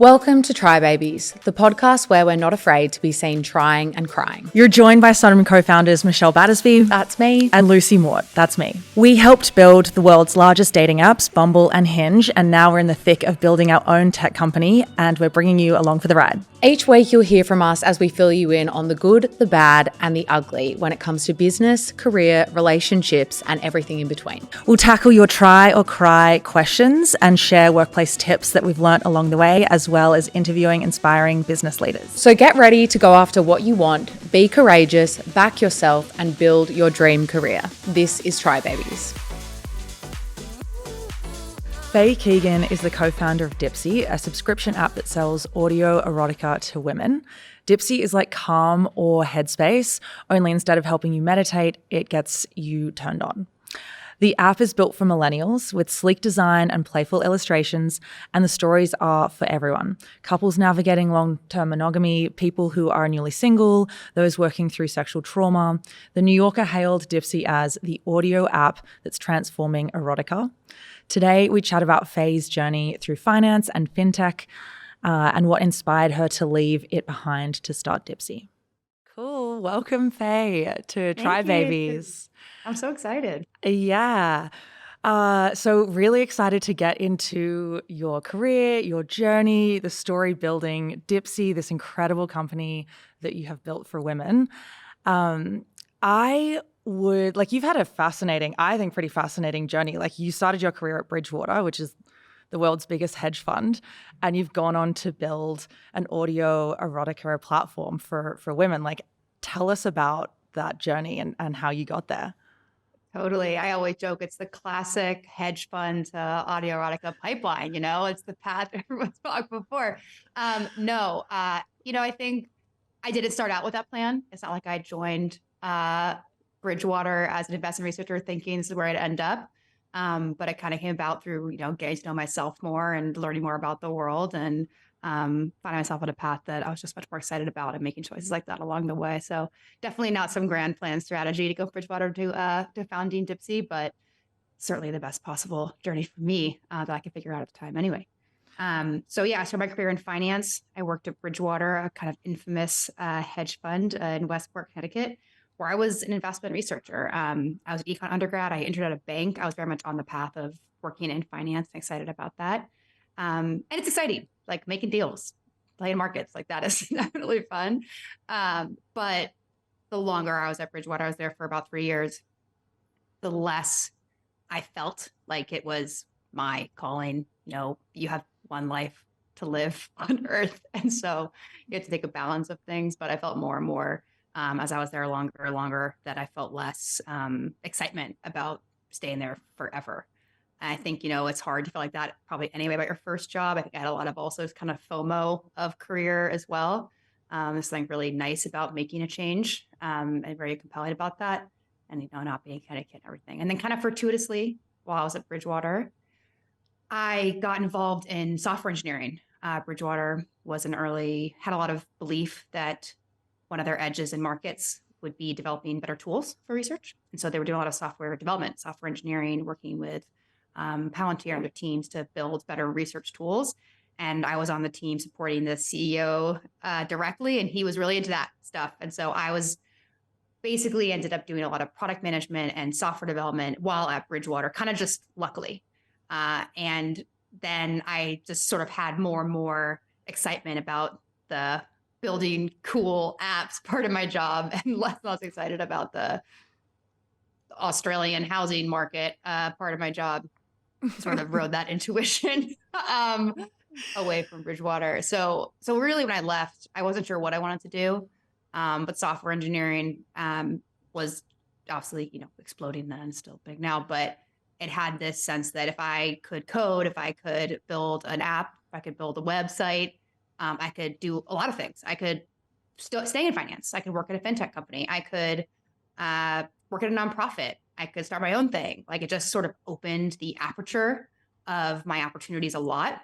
Welcome to Try Babies, the podcast where we're not afraid to be seen trying and crying. You're joined by Sunroom co-founders Michelle Battersby, That's me, and Lucy Mort, that's me. We helped build the world's largest dating apps, Bumble and Hinge, and now we're in the thick of building our own tech company, and we're bringing you along for the ride. Each week you'll hear from us as we fill you in on the good, the bad, and the ugly when it comes to business, career, relationships, and everything in between. We'll tackle your try or cry questions and share workplace tips that we've learnt along the way, as well as interviewing inspiring business leaders. So get ready to go after what you want, be courageous, back yourself, and build your dream career. This is Try Babies. Faye Keegan is the co-founder of Dipsy, a subscription app that sells audio erotica to women. Dipsy is like Calm or Headspace, only instead of helping you meditate, it gets you turned on. The app is built for millennials with sleek design and playful illustrations, and the stories are for everyone. Couples navigating long-term monogamy, people who are newly single, those working through sexual trauma. The New Yorker hailed Dipsy as the audio app that's transforming erotica. Today, we chat about Faye's journey through finance and fintech and what inspired her to leave it behind to start Dipsy. Cool. Welcome, Faye, to Try Babies. I'm so excited. Yeah. So really excited to get into your career, your journey, the story building Dipsy, this incredible company that you have built for women. You've had a fascinating, I think pretty fascinating journey. Like you started your career at Bridgewater, which is the world's biggest hedge fund, and you've gone on to build an audio erotica platform for women. Like tell us about that journey and how you got there. Totally. I always joke it's the classic hedge fund to audio erotica pipeline. It's the path everyone's walked before. I think I didn't start out with that plan. It's not like I joined Bridgewater as an investment researcher thinking this is where I'd end up. But it kind of came about through, getting to know myself more and learning more about the world and finding myself on a path that I was just much more excited about and making choices like that along the way. So definitely not some grand plan strategy to go from Bridgewater to founding Dipsy, but certainly the best possible journey for me that I could figure out at the time anyway. I started my career in finance. I worked at Bridgewater, a kind of infamous hedge fund in Westport, Connecticut, where I was an investment researcher. I was an econ undergrad. I interned at a bank. I was very much on the path of working in finance and excited about that. And it's exciting, like making deals, playing markets, like that is definitely fun. But the longer I was at Bridgewater, I was there for about 3 years, the less I felt like it was my calling. You have one life to live on earth. And so you have to take a balance of things. But I felt more and more as I was there longer and longer that I felt less excitement about staying there forever. And I think, it's hard to feel like that probably anyway about your first job. I think I had a lot of also kind of FOMO of career as well. There's something really nice about making a change and very compelling about that. And, not being Connecticut and everything. And then kind of fortuitously, while I was at Bridgewater, I got involved in software engineering. Bridgewater had a lot of belief that one of their edges in markets would be developing better tools for research. And so they were doing a lot of software development, software engineering, working with Palantir and their teams to build better research tools. And I was on the team supporting the CEO directly, and he was really into that stuff. And so I was basically ended up doing a lot of product management and software development while at Bridgewater, kind of just luckily. And then I just sort of had more and more excitement about the building cool apps part of my job and less excited about the Australian housing market part of my job. Sort of rode that intuition away from Bridgewater. So really when I left, I wasn't sure what I wanted to do. But software engineering was obviously, exploding then and still big now, but it had this sense that if I could code, if I could build an app, if I could build a website, I could do a lot of things. I could still stay in finance. I could work at a fintech company. I could work at a nonprofit. I could start my own thing. Like it just sort of opened the aperture of my opportunities a lot.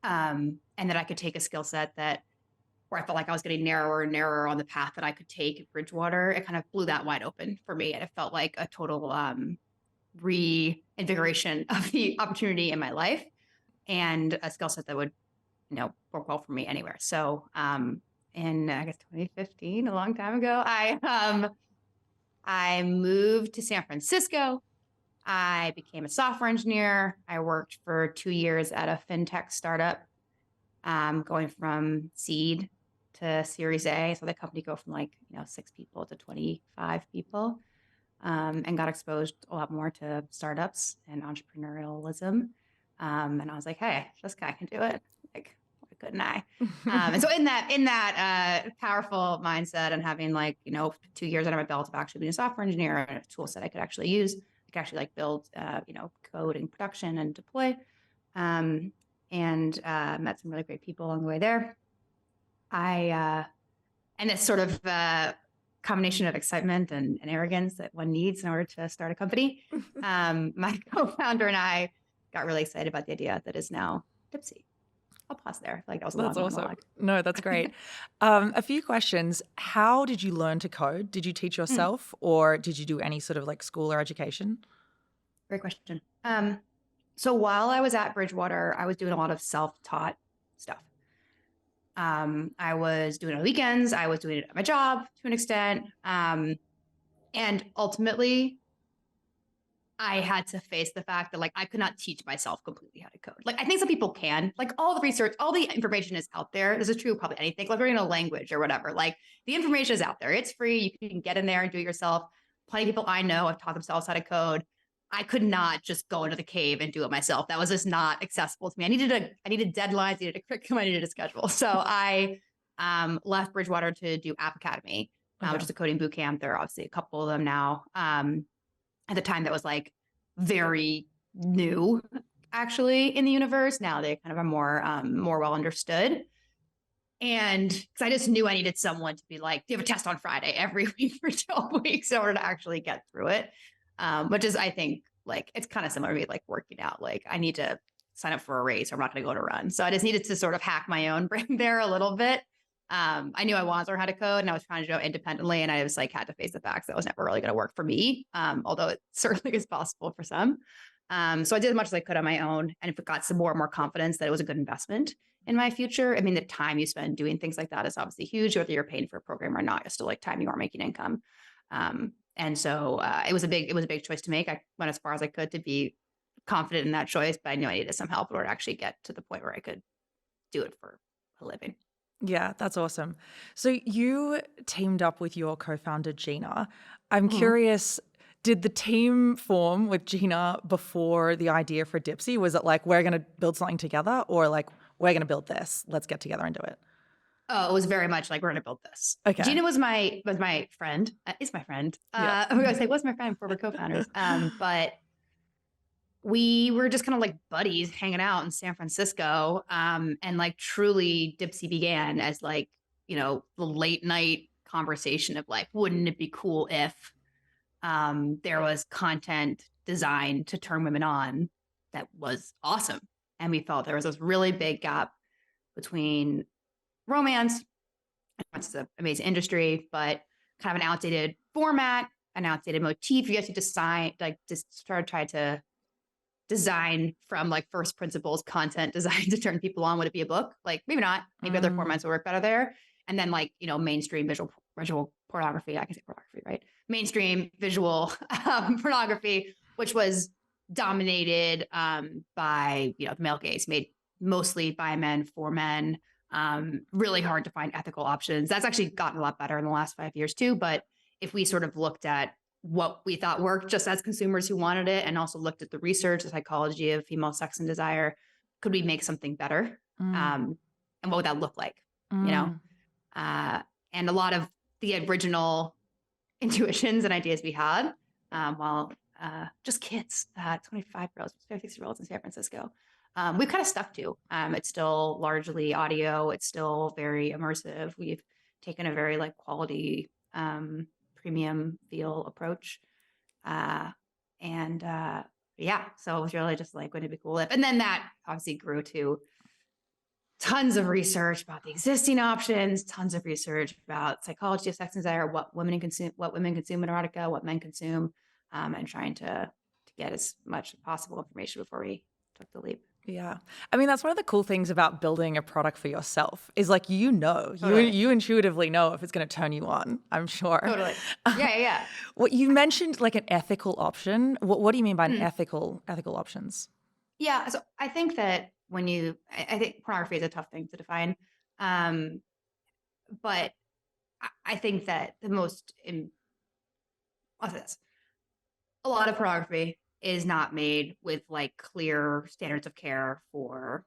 And that I could take a skill set where I felt like I was getting narrower and narrower on the path that I could take at Bridgewater. It kind of blew that wide open for me. And it felt like a total reinvigoration of the opportunity in my life and a skill set that would work well for me anywhere. So in I guess 2015, a long time ago, I moved to San Francisco. I became a software engineer. I worked for 2 years at a fintech startup, going from seed to Series A. So the company go from 6 people to 25 people, and got exposed a lot more to startups and entrepreneurialism. And I was like, hey, this guy can do it. Like, why couldn't I? And so in that powerful mindset and having 2 years under my belt of actually being a software engineer and a tool set I could actually use, I could actually build, code in production and deploy, and met some really great people along the way there. And this sort of combination of excitement and arrogance that one needs in order to start a company. My co-founder and I got really excited about the idea that is now Dipsy. I'll pause there. That was a long monologue. No, that's great. A few questions. How did you learn to code? Did you teach yourself or did you do any sort of school or education? Great question. So while I was at Bridgewater, I was doing a lot of self-taught stuff. I was doing it on weekends. I was doing it at my job to an extent. And ultimately, I had to face the fact that I could not teach myself completely how to code. I think some people can. All the research, all the information is out there. This is true of probably anything, learning a language or whatever. The information is out there. It's free. You can get in there and do it yourself. Plenty of people I know have taught themselves how to code. I could not just go into the cave and do it myself. That was just not accessible to me. I needed deadlines, I needed a curriculum, I needed a schedule. So I left Bridgewater to do App Academy, which is a coding boot camp. There are obviously a couple of them now. At the time, that was very new, actually, in the universe. Now they kind of are more well understood. And because I just knew I needed someone to be do you have a test on Friday every week for 12 weeks in order to actually get through it. Which is, I think, it's kind of similar to me, working out. I need to sign up for a race or I'm not going to go to run. So I just needed to sort of hack my own brain there a little bit. I knew I wanted to learn how to code and I was trying to do it independently. And I just had to face the facts that was never really going to work for me. Although it certainly is possible for some. So I did as much as I could on my own. And if it got some more and more confidence that it was a good investment in my future. I mean, the time you spend doing things like that is obviously huge, whether you're paying for a program or not. It's still time you are making income. And so it was a big choice to make. I went as far as I could to be confident in that choice, but I knew I needed some help in order to actually get to the point where I could do it for a living. Yeah, that's awesome. So you teamed up with your co-founder, Gina. I'm curious, did the team form with Gina before the idea for Dipsy? Was it we're going to build something together or we're going to build this? Let's get together and do it. Oh, it was very much we're going to build this. Okay. Gina was my friend, is my friend. Yeah. I was going to say was my friend before we're co-founders. But we were just kind of buddies hanging out in San Francisco. And truly Dipsy began as the late night conversation of wouldn't it be cool if there was content designed to turn women on that was awesome. And we felt there was this really big gap between romance, it's an amazing industry, but kind of an outdated format, an outdated motif. You have to decide, just try to design from first principles content designed to turn people on. Would it be a book? Maybe not. Maybe other formats would work better there. And then mainstream visual pornography. I can say pornography, right? Mainstream visual pornography, which was dominated by the male gaze, made mostly by men for men. Really hard to find ethical options. That's actually gotten a lot better in the last 5 years too. But if we sort of looked at what we thought worked just as consumers who wanted it and also looked at the research, the psychology of female sex and desire, could we make something better? And what would that look like? And a lot of the original intuitions and ideas we had while just kids, 25-year-olds, 56-year-olds in San Francisco, we've kind of stuck to. It's still largely audio. It's still very immersive. We've taken a very quality premium feel approach. So it was really just wouldn't it be cool if, and then that obviously grew to tons of research about the existing options, tons of research about psychology of sex and desire, what women consume in erotica, what men consume, and trying to get as much possible information before we took the leap. Yeah. I mean, that's one of the cool things about building a product for yourself is like, Totally. you intuitively know if it's going to turn you on, I'm sure. Totally. Yeah. What you mentioned like an ethical option. What do you mean by an Mm. ethical options? Yeah. So I think that I think pornography is a tough thing to define. Um, but I think that I'll say this, a lot of pornography is not made with like clear standards of care for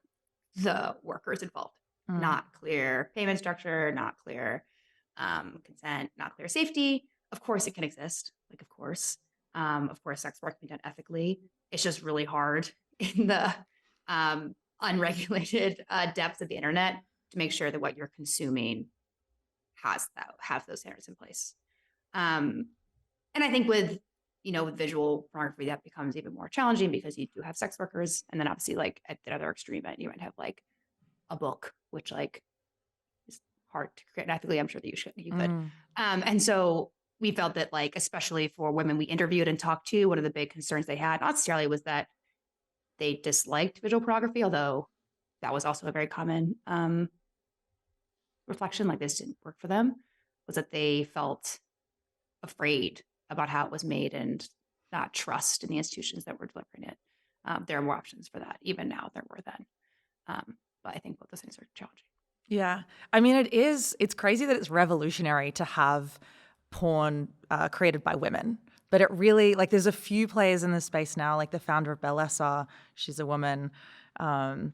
the workers involved. Not clear payment structure, not clear consent, not clear safety. Of course, it can exist. Like, of course, sex work can be done ethically. It's just really hard in the unregulated depths of the internet to make sure that what you're consuming have those standards in place. And I think with visual pornography, that becomes even more challenging because you do have sex workers, and then obviously, like at the other extreme end, you might have like a book, which like is hard to create ethically. I'm sure that you could. And so we felt that like, especially for women we interviewed and talked to, one of the big concerns they had, not necessarily was that they disliked visual pornography, although that was also a very common reflection, like this didn't work for them, was that they felt afraid about how it was made and not trust in the institutions that were delivering it. There are more options for that even now than there were then. But I think both those things are challenging. Yeah. I mean, it's crazy that it's revolutionary to have porn created by women. But it really, like, there's a few players in this space now, like the founder of Bellessa, she's a woman. But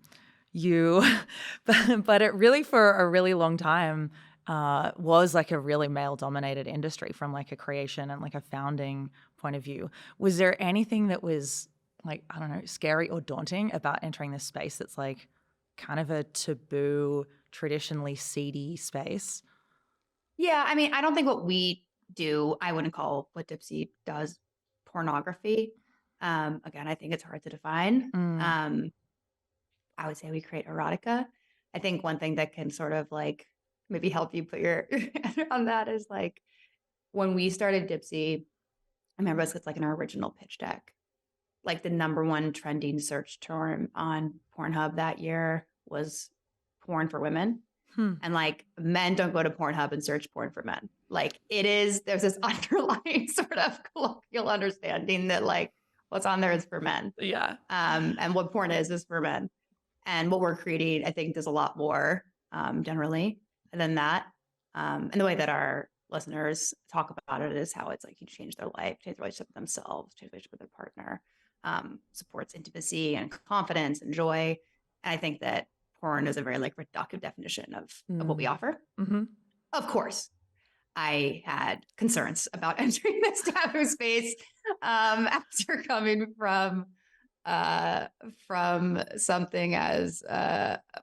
it really, for a really long time, was like a really male-dominated industry from like a creation and like a founding point of view. Was there anything that was like, I don't know, scary or daunting about entering this space that's like kind of a taboo, traditionally seedy space? Yeah, I mean, I don't think what we do, I wouldn't call what Dipsy does pornography. Again, I think it's hard to define. I would say we create erotica. I think one thing that can sort of like maybe help you put your head on that is like when we started Dipsy, I remember it's like in our original pitch deck, like the number one trending search term on Pornhub that year was porn for women. And like men don't go to Pornhub and search porn for men. Like there's this underlying sort of colloquial understanding that like what's on there is for men. Yeah. And what porn is for men. And what we're creating, I think, does a lot more generally than that. And the way that our listeners talk about it is how it's like you change their life, change their relationship with themselves, change their relationship with their partner, supports intimacy and confidence and joy. And I think that porn is a very like reductive definition of what we offer. Of course, I had concerns about entering this taboo space after coming from something as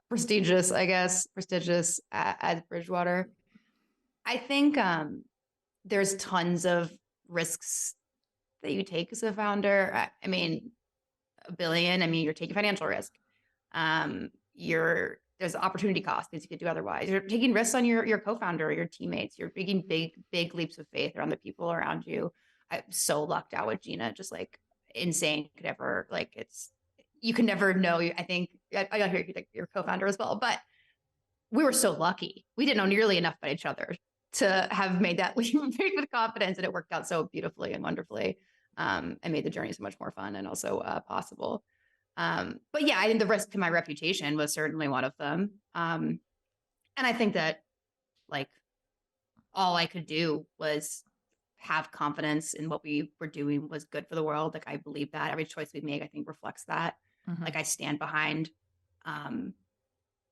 prestigious as Bridgewater. I think there's tons of risks that you take as a founder. I mean, $1 billion. I mean, you're taking financial risk. There's opportunity cost, things you could do otherwise. You're taking risks on your co-founder or your teammates. You're taking big leaps of faith around the people around you. I'm so lucked out with Gina, just like insane. Could ever like you can never know. I think I got hear your co-founder as well, but we were so lucky. We didn't know nearly enough about each other to have made that leap of faith with confidence, and it worked out so beautifully and wonderfully, and made the journey so much more fun and also possible. But yeah, I think the risk to my reputation was certainly one of them. And I think that like all I could do was have confidence in what we were doing was good for the world. Like I believe that every choice we make, I think reflects that. Like I stand behind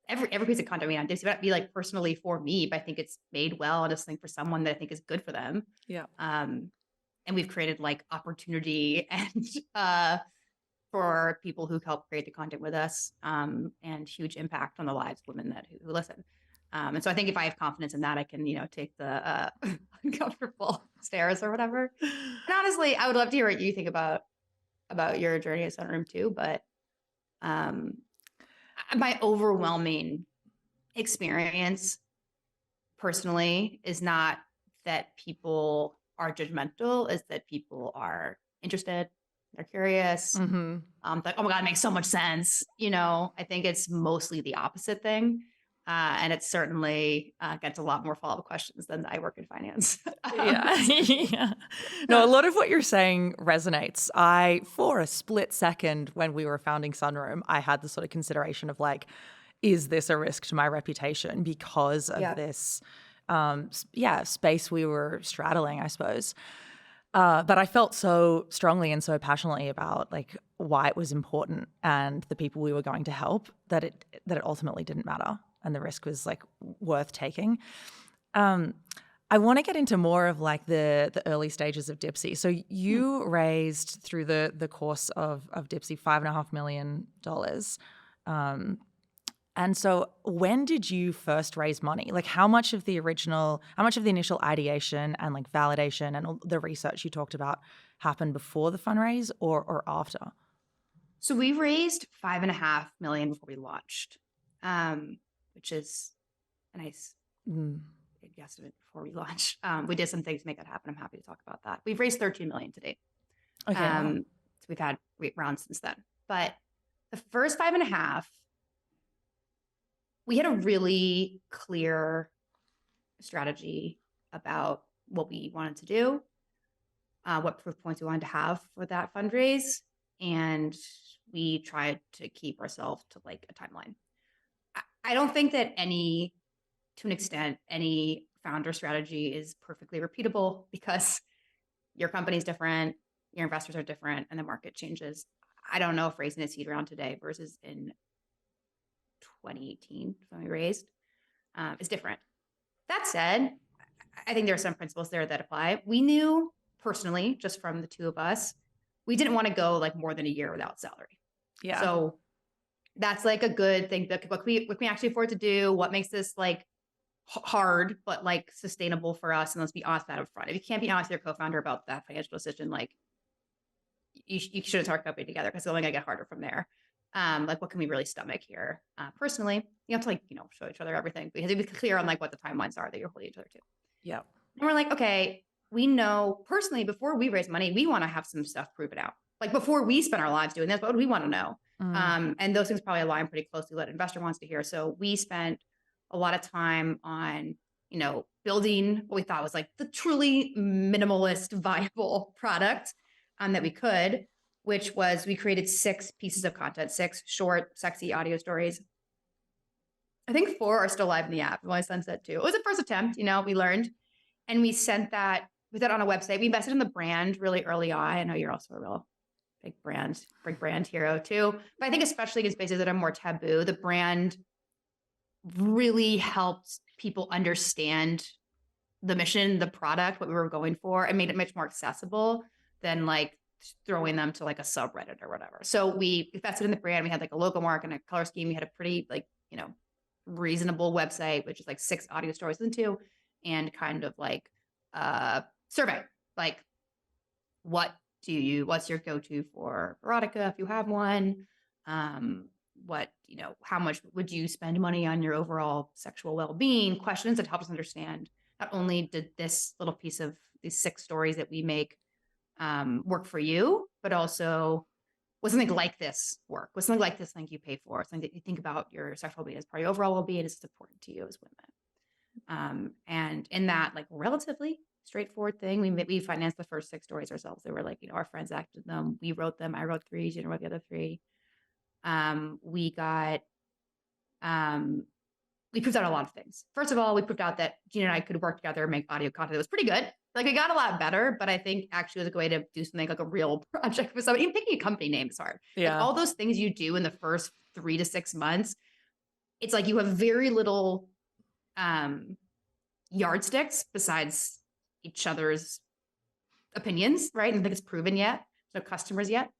every piece of content we on Dipsy, not be like personally for me, but I think it's made well and it's something for someone that I think is good for them. Yeah. And we've created like opportunity and for people who help create the content with us, and huge impact on the lives of women who listen. And so I think if I have confidence in that, I can, take the uncomfortable stairs or whatever. And honestly, I would love to hear what you think about your journey at Sunroom too. But my overwhelming experience personally is not that people are judgmental, is that people are interested, They're curious. Mm-hmm. Like, oh my God, it makes so much sense. I think it's mostly the opposite thing. And it certainly gets a lot more follow-up questions than I work in finance. Yeah. Yeah. No, a lot of what you're saying resonates. For a split second when we were founding Sunroom, I had the sort of consideration of like, is this a risk to my reputation because of this, space we were straddling, I suppose. But I felt so strongly and so passionately about like why it was important and the people we were going to help that it ultimately didn't matter and the risk was like worth taking. I want to get into more of like the early stages of Dipsy. So you raised through the course of Dipsy $5.5 million. And so when did you first raise money? Like how much of the initial ideation and like validation and all the research you talked about happened before the fundraise or after? So we raised $5.5 million before we launched, which is a nice big guesstimate before we launched. We did some things to make that happen. I'm happy to talk about that. We've raised $13 million to date. Okay. So we've had rounds since then. But the first 5.5, we had a really clear strategy about what we wanted to do, what proof points we wanted to have for that fundraise. And we tried to keep ourselves to like a timeline. I don't think that to an extent, any founder strategy is perfectly repeatable because your company is different, your investors are different, and the market changes. I don't know if raising a seed round today versus in 2018 when we raised is different. That said, I think there are some principles there that apply. We knew personally, just from the two of us, we didn't want to go like more than a year without salary. Yeah. So that's like a good thing. What can we actually afford to do? What makes this like hard, but like sustainable for us? And let's be honest about it up front. If you can't be honest with your co-founder about that financial decision, like you shouldn't start a company together because it's only gonna get harder from there. Like what can we really stomach here? Personally, you have to like, show each other everything because to be clear on like what the timelines are that you're holding each other to. Yeah. And we're like, okay, we know personally before we raise money, we want to have some stuff proven out. Like before we spend our lives doing this, what do we want to know? And those things probably align pretty closely what an investor wants to hear. So we spent a lot of time on, building what we thought was like the truly minimalist, viable product that we could, which was we created 6 pieces of content, 6 short, sexy audio stories. I think 4 are still live in the app. We only sunset 2. It was a first attempt, we learned. And we sent that on a website. We invested in the brand really early on. I know you're also a real big brand hero too. But I think especially in spaces that are more taboo, the brand really helped people understand the mission, the product, what we were going for, and made it much more accessible than like throwing them to like a subreddit or whatever. So we invested in the brand. We had like a logo mark and a color scheme. We had a pretty like, reasonable website, which is like 6 audio stories into, and kind of like survey, like what's your go-to for erotica if you have one? How much would you spend money on your overall sexual well-being? Questions that help us understand not only did this little piece of these 6 stories that we make work for you, but also was something like this work? Was something like this something you pay for? Something that you think about your sexual well-being as part of your overall well-being is important to you as women? And in that like relatively straightforward thing, we financed the first 6 stories ourselves. They were like, our friends acted them. We wrote them. I wrote 3. Gina wrote the other 3. We proved out a lot of things. First of all, we proved out that Gina and I could work together and make audio content that was pretty good. Like, we got a lot better, but I think actually it was a way to do something like a real project with somebody. Even picking a company name is hard. Yeah. Like, all those things you do in the first 3 to 6 months, it's like you have very little yardsticks besides each other's opinions, right? And I think it's proven yet. No customers yet.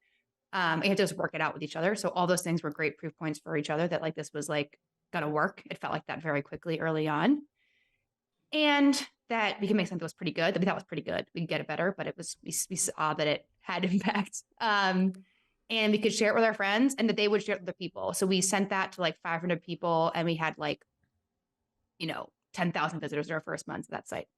You have to just work it out with each other. So all those things were great proof points for each other that like this was like gonna work. It felt like that very quickly early on. And that we could make something that was pretty good, that we thought was pretty good. We could get it better, but we saw that it had impact. And we could share it with our friends and that they would share it with other people. So we sent that to like 500 people and we had like, 10,000 visitors in our first month of that site.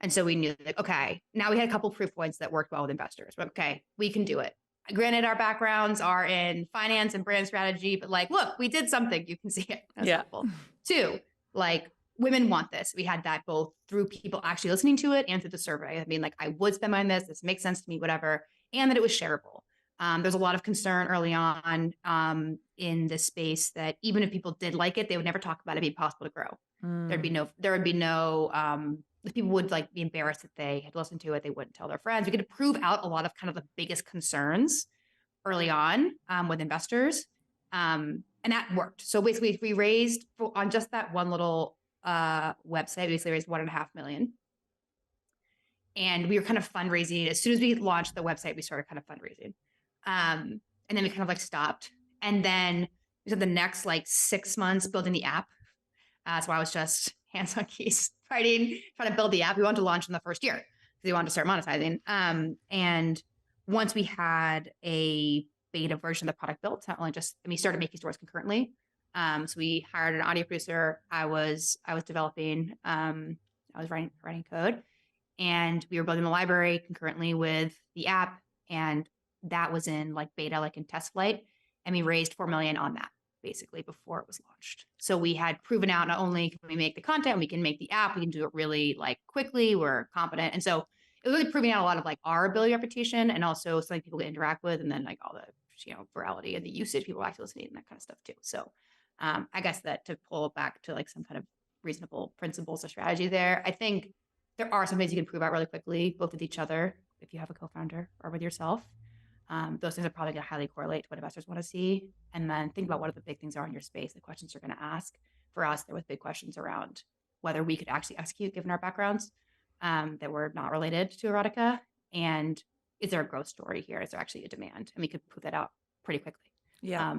And so we knew like, okay, now we had a couple proof points that worked well with investors. But okay, we can do it. Granted, our backgrounds are in finance and brand strategy, but like, look, we did something. You can see it. That's helpful. 2, like, women want this. We had that both through people actually listening to it and through the survey. I mean, like, I would spend money on this. This makes sense to me, whatever. And that it was shareable. There's a lot of concern early on in this space that even if people did like it, they would never talk about it being possible to grow. There would be no, people would like be embarrassed that they had listened to it. They wouldn't tell their friends. We could prove out a lot of kind of the biggest concerns early on with investors. And that worked. So basically we raised on just that one little website, we basically raised $1.5 million. And we were kind of fundraising. As soon as we launched the website, we started kind of fundraising. And then we kind of like stopped. And then we spent the next like 6 months building the app. So I was just hands on keys writing, trying to build the app. We wanted to launch in the first year because we wanted to start monetizing. And once we had a beta version of the product built, not only just, we started making stores concurrently. So we hired an audio producer. I was developing, I was writing code, and we were building the library concurrently with the app. And that was in like beta, like in test flight. And we raised $4 million on that basically before it was launched. So we had proven out not only can we make the content, we can make the app, we can do it really like quickly, we're competent. And so it was really proving out a lot of like our ability, reputation, and also something people to interact with, and then like all the, virality and the usage, people actually listening and that kind of stuff too. So I guess that to pull it back to like some kind of reasonable principles or strategy there, I think there are some things you can prove out really quickly, both with each other, if you have a co-founder, or with yourself. Those things are probably going to highly correlate to what investors want to see. And then think about what the big things are in your space, the questions you're going to ask. For us, there was big questions around whether we could actually execute given our backgrounds that were not related to Erotica. And is there a growth story here? Is there actually a demand? And we could prove that out pretty quickly.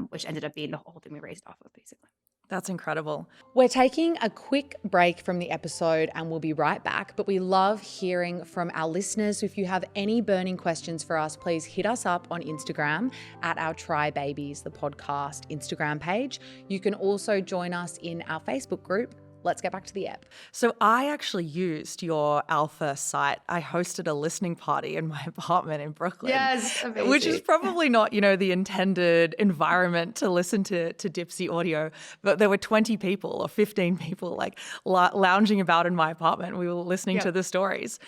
Which ended up being the whole thing we raised off of, basically. That's incredible. We're taking a quick break from the episode and we'll be right back, but we love hearing from our listeners. If you have any burning questions for us, please hit us up on Instagram at our Try Babies, the podcast Instagram page. You can also join us in our Facebook group. Let's get back to the app. So I actually used your alpha site. I hosted a listening party in my apartment in Brooklyn. Yes, amazing. Which is probably not, the intended environment to listen to Dipsy audio, but there were 20 people or 15 people like lounging about in my apartment. We were listening to the stories.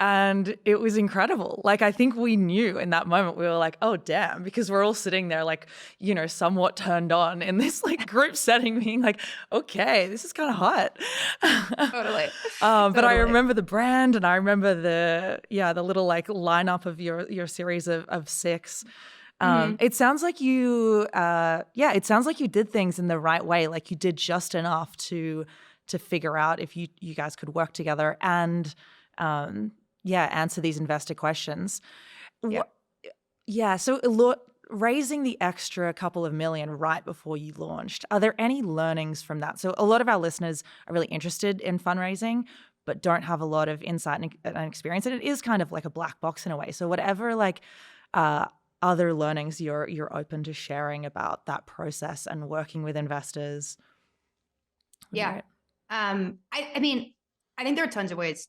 And it was incredible. Like, I think we knew in that moment, we were like, oh, damn, because we're all sitting there like, somewhat turned on in this like group setting being like, okay, this is kind of hot. Totally. But I remember the brand, and I remember the little like lineup of your series of 6. It sounds like you did things in the right way. Like you did just enough to figure out if you guys could work together and, answer these investor questions. So raising the extra couple of million right before you launched, are there any learnings from that? So a lot of our listeners are really interested in fundraising, but don't have a lot of insight and experience. And it is kind of like a black box in a way. So whatever like other learnings you're open to sharing about that process and working with investors. Yeah. Right. I mean, I think there are tons of ways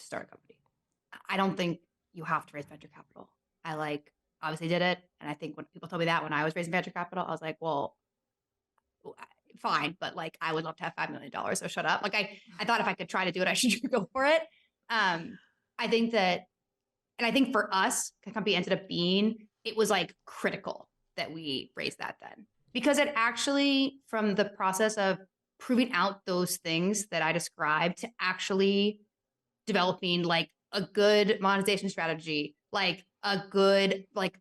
to start a company. I don't think you have to raise venture capital. I obviously did it. And I think when people told me that when I was raising venture capital, I was like, well, fine. But like, I would love to have $5 million. So shut up. Like I thought if I could try to do it, I should go for it. I think for us, the company ended up being, it was like critical that we raised that then, because it actually, from the process of proving out those things that I described to actually developing like a good monetization strategy, like a good, like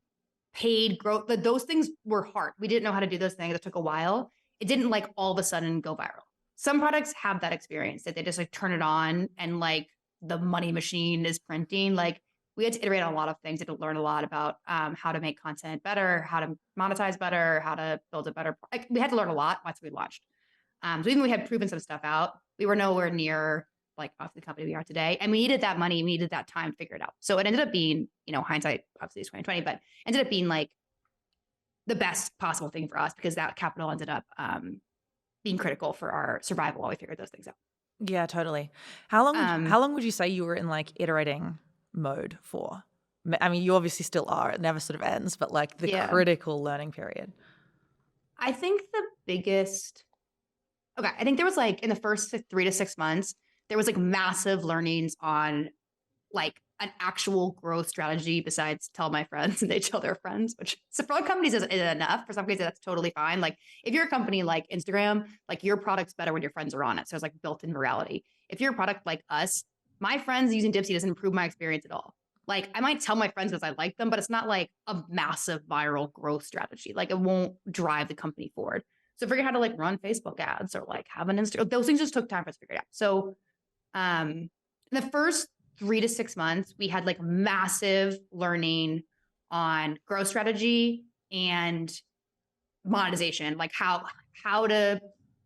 paid growth, but those things were hard. We didn't know how to do those things. It took a while. It didn't like all of a sudden go viral. Some products have that experience that they just like turn it on and like the money machine is printing. Like we had to iterate on a lot of things. We had to learn a lot about how to make content better, how to monetize better, how to build a better, like we had to learn a lot once we launched. So even we had proven some stuff out, we were nowhere near like off the company we are today. And we needed that money, we needed that time to figure it out. So it ended up being, hindsight obviously is 2020, but ended up being like the best possible thing for us because that capital ended up being critical for our survival while we figured those things out. Yeah, totally. How long would you say you were in like iterating mode for? I mean, you obviously still are. It never sort of ends, but like the critical learning period. I think the biggest, I think there was like in the first 3 to 6 months, there was like massive learnings on like an actual growth strategy besides tell my friends and they tell their friends, which so for other companies isn't enough. For some companies, that's totally fine. Like if you're a company like Instagram, like your product's better when your friends are on it. So it's like built-in virality. If you're a product like us, my friends using Dipsy doesn't improve my experience at all. Like I might tell my friends because I like them, but it's not like a massive viral growth strategy. Like it won't drive the company forward. So figure out how to like run Facebook ads or like have an Instagram. Those things just took time for us to figure it out. So in the first 3 to 6 months, we had like massive learning on growth strategy and monetization, like how to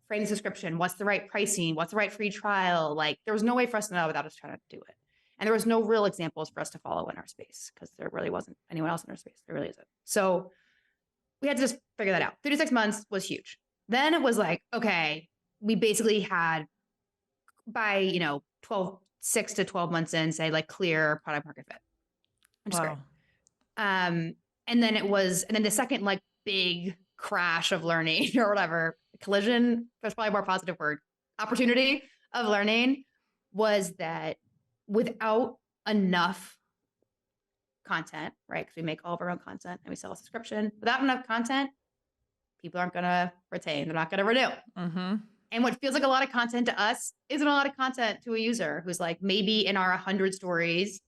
frame the subscription, what's the right pricing, what's the right free trial. Like there was no way for us to know without us trying to do it. And there was no real examples for us to follow in our space because there really wasn't anyone else in our space. There really isn't. So we had to just figure that out. 3 to 6 months was huge. Then it was like, okay, we basically had by, 6 to 12 months in, say like clear product market fit, which is great. And then the second like big crash of learning or whatever, collision, that's probably a more positive word, opportunity of learning was that without enough content, right? Because we make all of our own content and we sell a subscription. Without enough content, people aren't going to retain. They're not going to renew. Mm-hmm. And what feels like a lot of content to us isn't a lot of content to a user who's like, maybe in our 100 stories,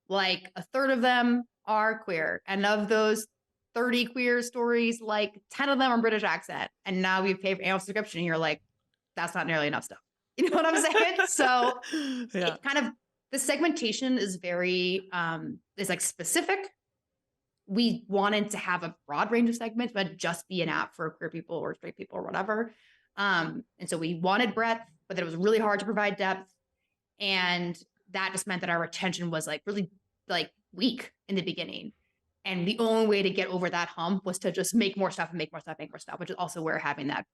like a third of them are queer. And of those 30 queer stories, like 10 of them are British accent. And now we pay for annual subscription and you're like, that's not nearly enough stuff. You know what I'm saying? So it kind of, the segmentation is very, is like specific. We wanted to have a broad range of segments, but just be an app for queer people or straight people or whatever. And so we wanted breadth, but it was really hard to provide depth. And that just meant that our retention was like really like weak in the beginning. And the only way to get over that hump was to just make more stuff and make more stuff, which is also where having that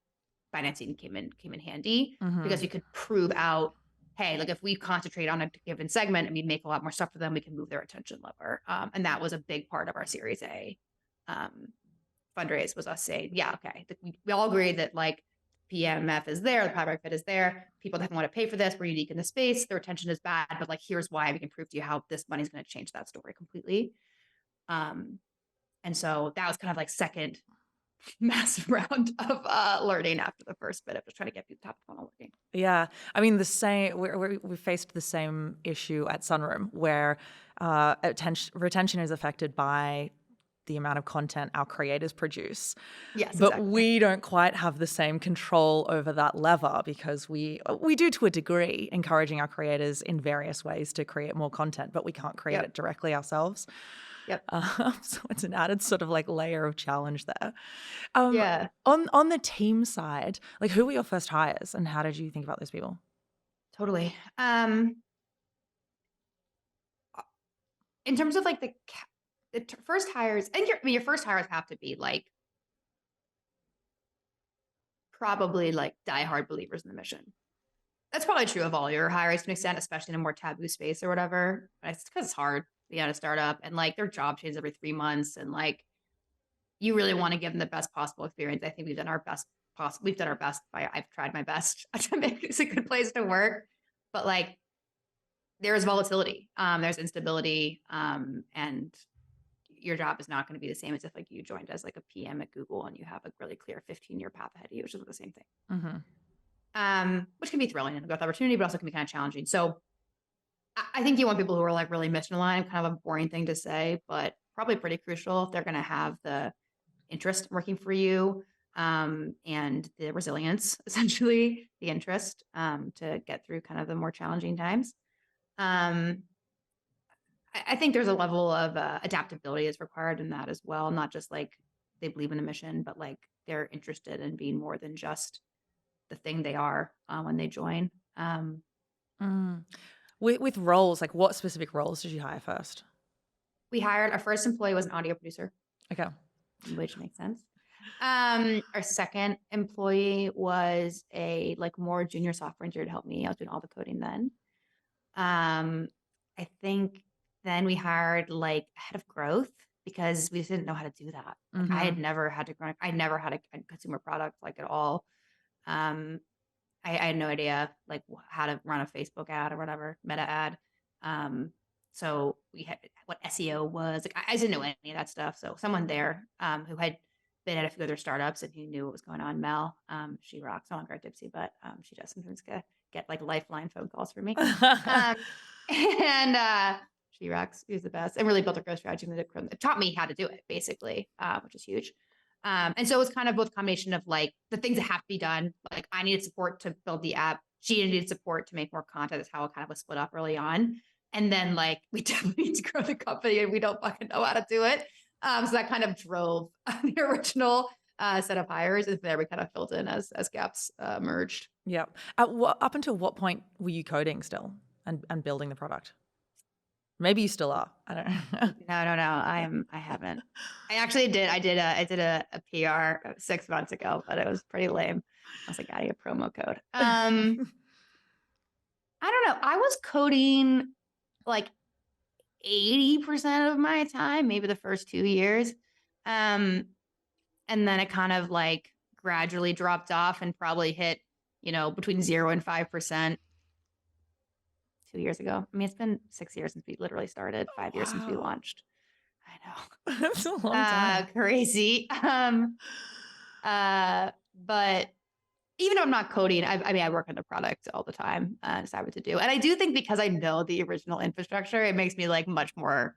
financing came in handy because you could prove out, hey, like if we concentrate on a given segment and we make a lot more stuff for them, we can move their attention lever. And that was a big part of our Series A fundraise was us saying, yeah, okay, we all agree that like PMF is there, the product fit is there. People definitely want to pay for this. We're unique in the space. The retention is bad, but like, here's why we can prove to you how this money is going to change that story completely. And so that was kind of like second massive round of learning after the first bit of just trying to get people top of funnel working. Yeah. I mean, we faced the same issue at Sunroom where retention is affected by the amount of content our creators produce. Yes, but exactly. we don't quite have the same control over that lever because we do to a degree, encouraging our creators in various ways to create more content, but we can't create it directly ourselves. Yep. So it's an added sort of like layer of challenge there. Yeah. On the team side, like who were your first hires and how did you think about those people? Totally. In terms of like the first hires, and your first hires have to be like probably like diehard believers in the mission. That's probably true of all your hires to an extent, especially in a more taboo space or whatever. It's because it's hard to get a startup and like their job changes every 3 months and like you really want to give them the best possible experience. I think we've done our best. We've done our best. I've tried my best to make this a good place to work, but like there's volatility, there's instability, and your job is not going to be the same as if like you joined as like a PM at Google and you have a really clear 15-year path ahead of you, which is the same thing. Which can be thrilling and a growth opportunity, but also can be kind of challenging. So I think you want people who are like really mission aligned, kind of a boring thing to say, but probably pretty crucial if they're going to have the interest working for you, and the resilience, essentially the interest, to get through kind of the more challenging times. I think there's a level of adaptability is required in that as well. Not just like they believe in the mission, but like they're interested in being more than just the thing they are when they join. With roles, like what specific roles did you hire first? We hired, our first employee was an audio producer. Okay. Which makes sense. Our second employee was a like more junior software engineer to help me. I was doing all the coding then. I think then we hired like a head of growth because we just didn't know how to do that. Like I had never had to grow. I never had a consumer product like at all. Um, I had no idea like how to run a Facebook ad or whatever, meta ad. So we had what SEO was. Like I didn't know any of that stuff. So someone there who had been at a few other startups and who knew what was going on, Mel, she rocks. No longer at Dipsy, but she does sometimes get like lifeline phone calls from me. And she rocks. She's the best, and really built a growth strategy that taught me how to do it, basically, which is huge. And so it was kind of both combination of like the things that have to be done. Like I needed support to build the app. She needed support to make more content. That's how it kind of was split up early on. And then like we definitely need to grow the company, and we don't fucking know how to do it. So that kind of drove the original set of hires, and there we kind of filled in as gaps merged. Yeah. Up until what point were you coding still and building the product? Maybe you still are. I don't know. No. I haven't. I actually did. I did a PR 6 months ago, but it was pretty lame. I was like, adding a promo code. I don't know. I was coding like 80% of my time, maybe the first 2 years. And then it kind of like gradually dropped off and probably hit, between 0 and 5%. 2 years ago. I mean, it's been 6 years since we literally started, 5 years since we launched. I know. That's a long time. Crazy. But even though I'm not coding, I work on the product all the time, decide what to do. And I do think because I know the original infrastructure, it makes me like much more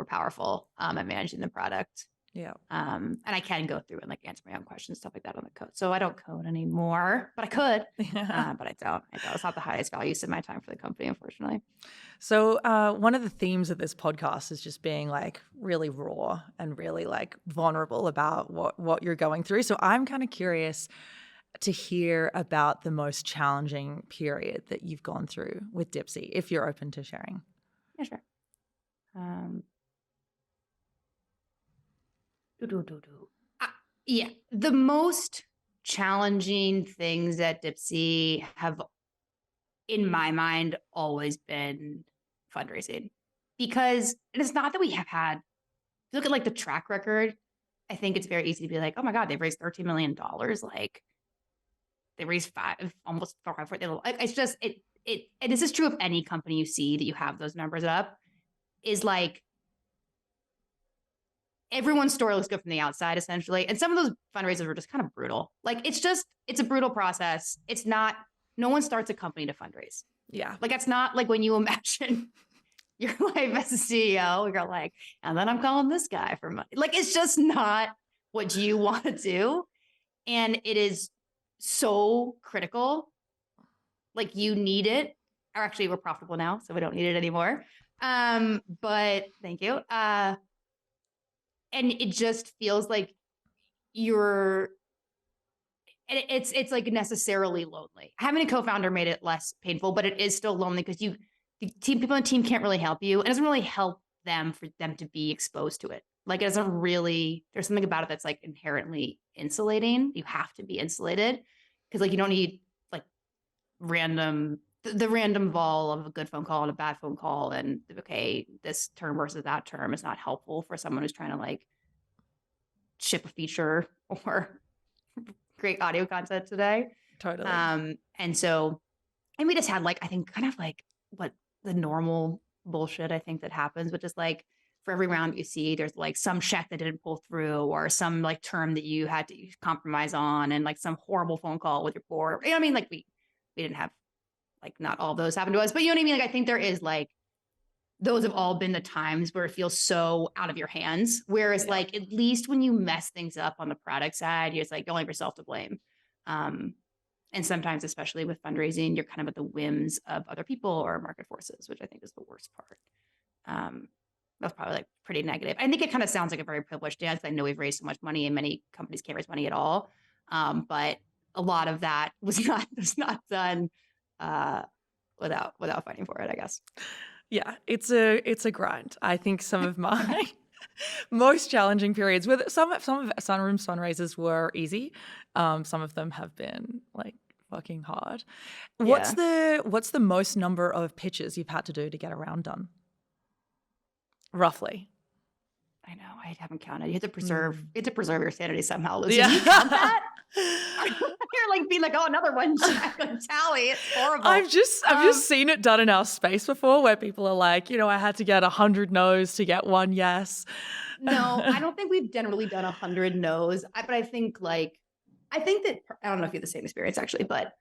powerful at managing the product. Yeah. And I can go through and like answer my own questions, stuff like that on the code. So I don't code anymore, but I could, but I don't. It's not the highest value use of my time for the company, unfortunately. So one of the themes of this podcast is just being like really raw and really like vulnerable about what you're going through. So I'm kind of curious to hear about the most challenging period that you've gone through with Dipsy, if you're open to sharing. Yeah, sure. Yeah, the most challenging things at Dipsy have, in my mind, always been fundraising. Because it's not that we have had, if you look at like the track record, I think it's very easy to be like, oh my God, they've raised $13 million. Like they raised almost 5. It's just, and this is true of any company you see that you have those numbers up, is like, everyone's story looks good from the outside, essentially. And some of those fundraisers were just kind of brutal. Like, it's a brutal process. It's not, no one starts a company to fundraise. Yeah. Like, it's not like when you imagine your life as a CEO, you're like, and then I'm calling this guy for money. Like, it's just not what you want to do. And it is so critical. Like, you need it. Or actually, we're profitable now, so we don't need it anymore. But thank you. And it just feels like it's like necessarily lonely. Having a co-founder made it less painful, but it is still lonely because people on the team can't really help you. It doesn't really help them for them to be exposed to it. Like it doesn't really, there's something about it that's like inherently insulating. You have to be insulated because like you don't need like the random vol of a good phone call and a bad phone call. And okay, this term versus that term is not helpful for someone who's trying to like ship a feature or create audio content today. Totally. And so, and we just had like, I think kind of like what the normal bullshit I think that happens, which is like for every round you see, there's like some check that didn't pull through or some like term that you had to compromise on and like some horrible phone call with your board. You know what I mean? Like we didn't have like not all of those happen to us, but you know what I mean? Like I think there is like, those have all been the times where it feels so out of your hands. Whereas like, at least when you mess things up on the product side, you're just like, you only have yourself to blame. And sometimes, especially with fundraising, you're kind of at the whims of other people or market forces, which I think is the worst part. That's probably like pretty negative. I think it kind of sounds like a very privileged dance. I know we've raised so much money and many companies can't raise money at all. But a lot of that was not done without fighting for it, I guess. Yeah, it's a grind. I think some of my most challenging periods with some of Sunroom's fundraisers were easy. Some of them have been like fucking hard. Yeah. What's the most number of pitches you've had to do to get a round done? roughly? I know, I haven't counted. You have to preserve your sanity somehow, Lucy. Yeah. Do you count that? You're like being like, oh, another one check on tally. It's horrible. I've just seen it done in our space before where people are like, I had to get 100 no's to get one yes. No, I don't think we've generally done 100 no's. But I think that, I don't know if you have the same experience actually, but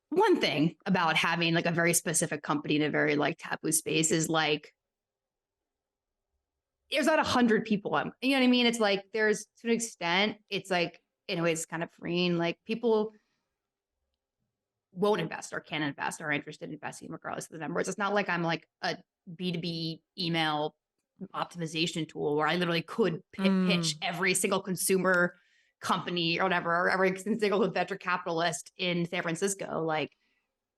one thing about having like a very specific company in a very like taboo space is like, there's not 100 people. You know what I mean? It's like, there's to an extent, it's like, in a way, it's kind of freeing. Like people won't invest or can invest or are interested in investing regardless of the numbers. It's not like I'm like a B2B email optimization tool where I literally could pitch every single consumer company or whatever, or every single venture capitalist in San Francisco. Like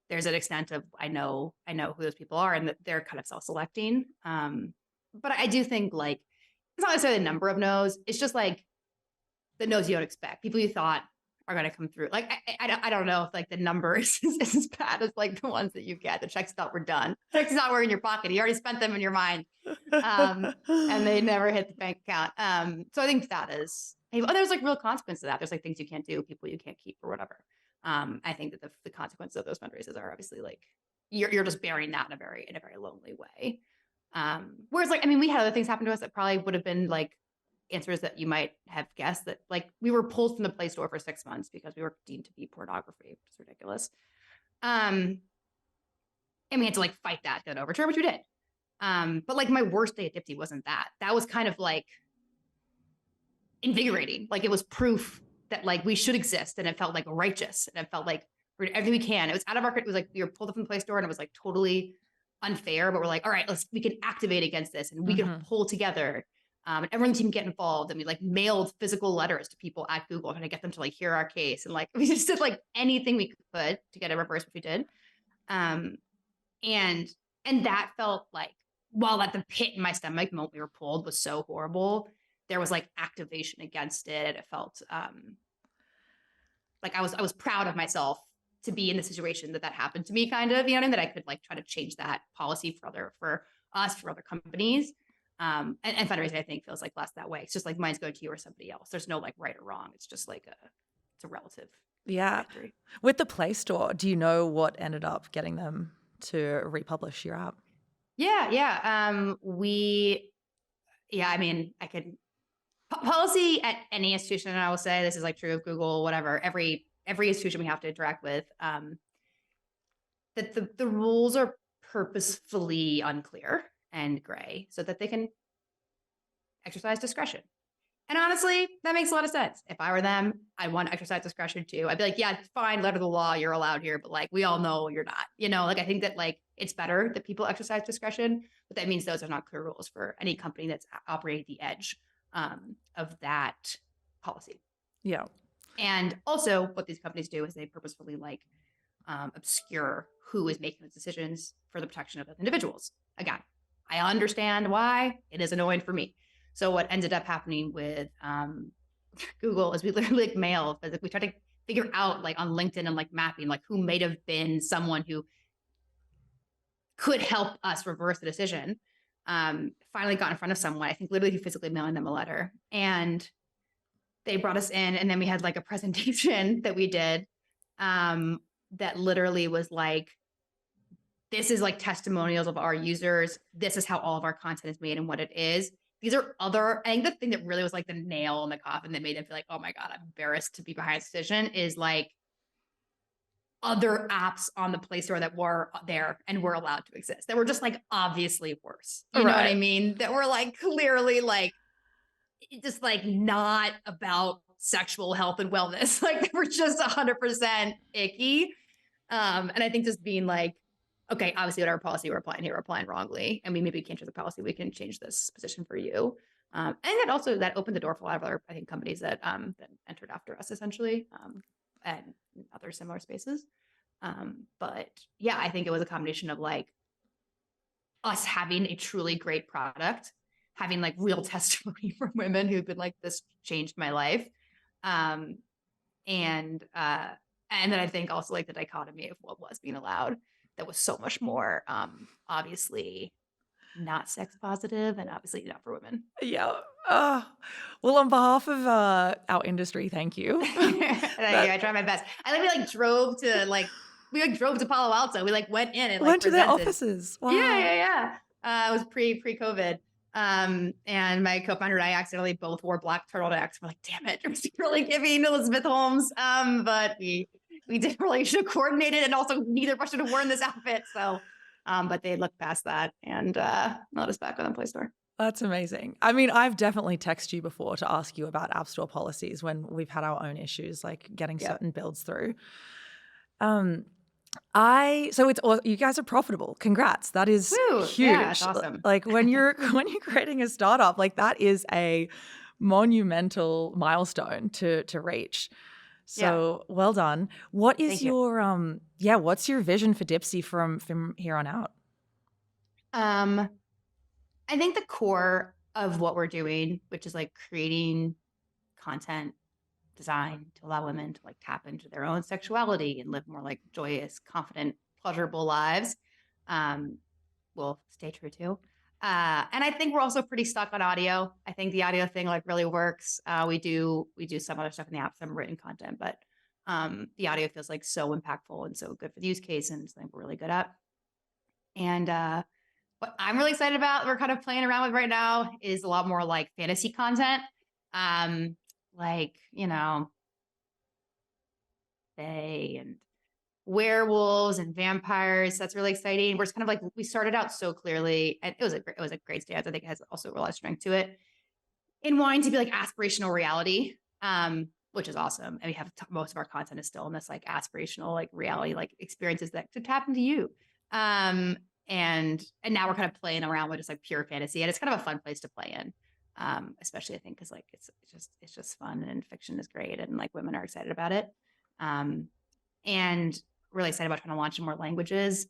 there's an extent of, I know who those people are and that they're kind of self-selecting. But I do think like, it's not necessarily the number of no's. It's just like the no's you don't expect. People you thought are going to come through. Like, I don't know if like the number is as bad as like the ones that you get. The checks thought were done. Checks not were in your pocket. You already spent them in your mind. And they never hit the bank account. So I think that is, there's like real consequences to that. There's like things you can't do, people you can't keep or whatever. I think that the consequences of those fundraisers are obviously like, you're just bearing that in a very lonely way. Whereas like, I mean, we had other things happen to us that probably would have been like answers that you might have guessed, that like we were pulled from the Play Store for 6 months because we were deemed to be pornography, which is ridiculous. And we had to like fight that, get overturned, which we did. But like my worst day at Dipsy wasn't that. That was kind of like invigorating. Like it was proof that like we should exist, and it felt like righteous, and it felt like we're doing everything we can. It was out of our, it was like we were pulled up from the Play Store and it was like totally unfair, but we're like, all right, we can activate against this and we can pull together. And everyone in the team get involved, and we like mailed physical letters to people at Google trying to get them to like hear our case, and like we just did like anything we could to get it reversed, which we did. And that felt like, while at the pit in my stomach the moment we were pulled was so horrible, there was like activation against it, and it felt like I was proud of myself to be in the situation that happened to me, kind of, you know what I mean? That I could like try to change that policy for other companies. And fundraising, I think, feels like less that way. It's just like mine's going to you or somebody else. There's no like right or wrong. It's just like it's a relative victory. With the Play Store, do you know what ended up getting them to republish your app? Yeah. I mean, I could policy at any institution, and I will say this is like true of Google, whatever, every institution we have to interact with, that the rules are purposefully unclear and gray so that they can exercise discretion. And honestly, that makes a lot of sense. If I were them, I'd want to exercise discretion too. I'd be like, yeah, fine, letter of the law, you're allowed here, but like, we all know you're not, like, I think that like, it's better that people exercise discretion, but that means those are not clear rules for any company that's operating at the edge of that policy. Yeah. And also what these companies do is they purposefully like obscure who is making those decisions for the protection of individuals. Again, I understand why it is annoying for me. So what ended up happening with Google is we literally like mailed, we tried to figure out like on LinkedIn and like mapping, like who may have been someone who could help us reverse the decision. Finally got in front of someone, I think literally physically mailing them a letter, and they brought us in, and then we had like a presentation that we did that literally was like, this is like testimonials of our users. This is how all of our content is made and what it is. These are I think the thing that really was like the nail in the coffin that made them feel like, oh my God, I'm embarrassed to be behind this decision, is like other apps on the Play Store that were there and were allowed to exist, that were just like obviously worse. You know what I mean? That were like clearly like just like not about sexual health and wellness. Like they were just 100% icky. And I think just being like, okay, obviously whatever policy we're applying here, we're applying wrongly. And we maybe can't change the policy. We can change this position for you. And that opened the door for a lot of other, I think, companies that entered after us essentially, and other similar spaces. But yeah, I think it was a combination of like us having a truly great product, having like real testimony from women who've been like, this changed my life. And then I think also like the dichotomy of what was being allowed that was so much more obviously not sex positive and obviously not for women. Yeah. Uh, well, on behalf of our industry, thank you. Thank you. I try my best. We drove to Palo Alto. We went in and Went to their presented. offices. Wow. Yeah. It was pre-COVID. And my co-founder and I accidentally both wore black turtlenecks. We're like, damn it, we're really giving Elizabeth Holmes. But we did really should have coordinated, and also neither of us should have worn this outfit. So, but they looked past that and let us back on the Play Store. That's amazing. I mean, I've definitely texted you before to ask you about App Store policies when we've had our own issues, like getting certain builds through. So you guys are profitable. Congrats. That is huge. Yeah, that's awesome. Like when you're creating a startup, like that is a monumental milestone to reach. So well done. What is what's your vision for Dipsy from here on out? I think the core of what we're doing, which is creating content design to allow women to tap into their own sexuality and live more joyous, confident, pleasurable lives, will stay true too. And I think we're also pretty stuck on audio. I think the audio thing really works. We do some other stuff in the app, some written content, but the audio feels so impactful and so good for the use case, and something we're really good at. And what I'm really excited about, we're kind of playing around with right now, is a lot more fantasy content. Fae and werewolves and vampires. That's really exciting. We're just kind of we started out so clearly, and it was a great stance. I think it has also a lot of strength to it in wanting to be aspirational reality, which is awesome. And we have most of our content is still in this aspirational reality, experiences that to tap into you. And now we're kind of playing around with just pure fantasy, and it's kind of a fun place to play in. Especially I think because it's just fun, and fiction is great, and women are excited about it. And really excited about trying to launch in more languages.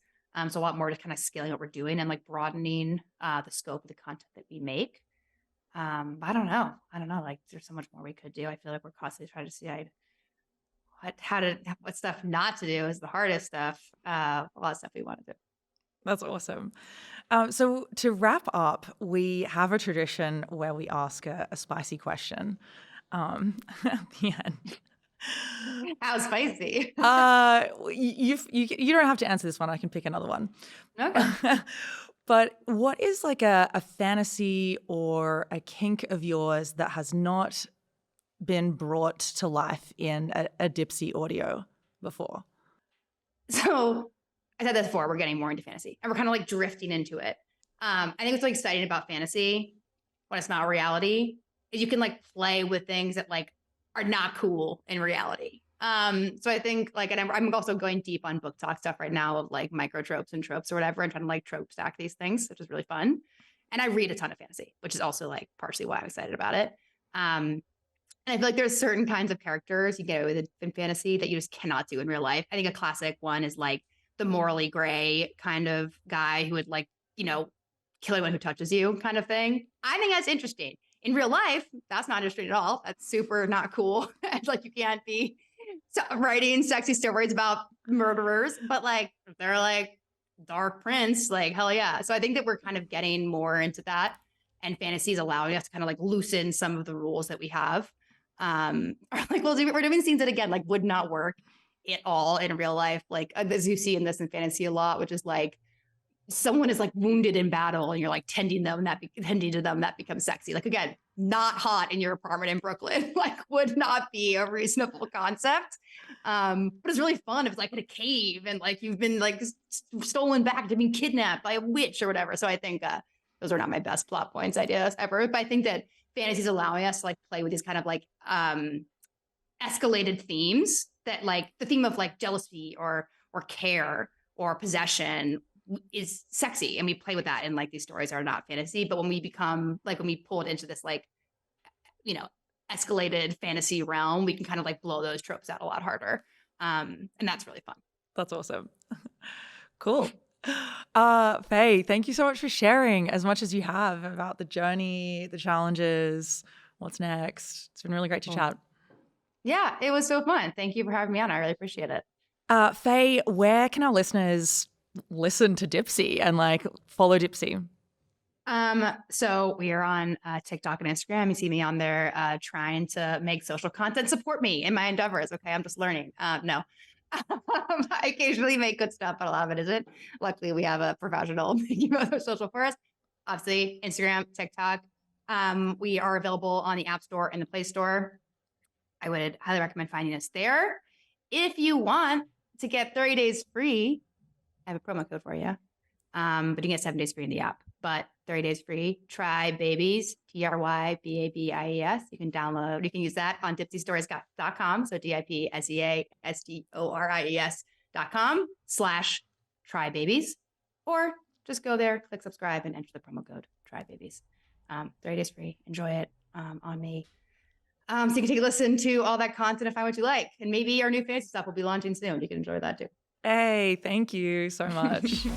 So a lot more to kind of scaling what we're doing and broadening the scope of the content that we make. But I don't know. There's so much more we could do. I feel like we're constantly trying to decide what stuff not to do is the hardest stuff. A lot of stuff we want to do. That's awesome. So to wrap up, we have a tradition where we ask a spicy question at the end. How spicy? You don't have to answer this one. I can pick another one. Okay. But what is a fantasy or a kink of yours that has not been brought to life in a Dipsy audio before? So I said this before, we're getting more into fantasy, and we're kind of drifting into it. I think what's exciting about fantasy when it's not reality is you can play with things that are not cool in reality. So I think and I'm also going deep on book talk stuff right now of micro tropes and tropes or whatever, and trying to trope stack these things, which is really fun. And I read a ton of fantasy, which is also partially why I'm excited about it. And I feel there's certain kinds of characters you get with in fantasy that you just cannot do in real life. I think a classic one is the morally gray kind of guy who would kill anyone who touches you kind of thing. I think that's interesting. In real life, that's not interesting at all. That's super not cool. You can't be writing sexy stories about murderers, but if they're Dark Prince, hell yeah. So I think that we're kind of getting more into that, and fantasy is allowing us to kind of loosen some of the rules that we have. We're doing scenes that again would not work at all in real life, as you see in this in fantasy a lot, which is someone is wounded in battle and you're tending to them, that becomes sexy. Again, not hot in your apartment in Brooklyn, would not be a reasonable concept. But it's really fun if it's in a cave and you've been stolen back to being kidnapped by a witch or whatever. So I think those are not my best plot points ideas ever, but I think that fantasy is allowing us to play with these kind of escalated themes that the theme of jealousy or care or possession is sexy, and we play with that, and these stories are not fantasy, but when we become when we pull it into this escalated fantasy realm, we can kind of blow those tropes out a lot harder, and that's really fun. That's awesome. Cool. Faye, thank you so much for sharing as much as you have about the journey, the challenges, what's next. It's been really great to chat. Yeah, it was so fun. Thank you for having me on. I really appreciate it. Faye, where can our listeners listen to Dipsy and follow Dipsy? So we are on TikTok and Instagram. You see me on there trying to make social content support me in my endeavors. Okay, I'm just learning. No. I occasionally make good stuff, but a lot of it isn't. Luckily, we have a professional making social for us. Obviously, Instagram, TikTok. We are available on the App Store and the Play Store. I would highly recommend finding us there. If you want to get 30 days free, I have a promo code for you. But you can get 7 days free in the app. But 30 days free, try babies, TRYBABIES. You can download, you can use that on dipsystories.com. So DIPSEASTORIES.com/try babies. Or just go there, click subscribe, and enter the promo code try babies. 30 days free. Enjoy it on me. So you can take a listen to all that content and find what you like. And maybe our new fantasy stuff will be launching soon. You can enjoy that too. Hey, thank you so much.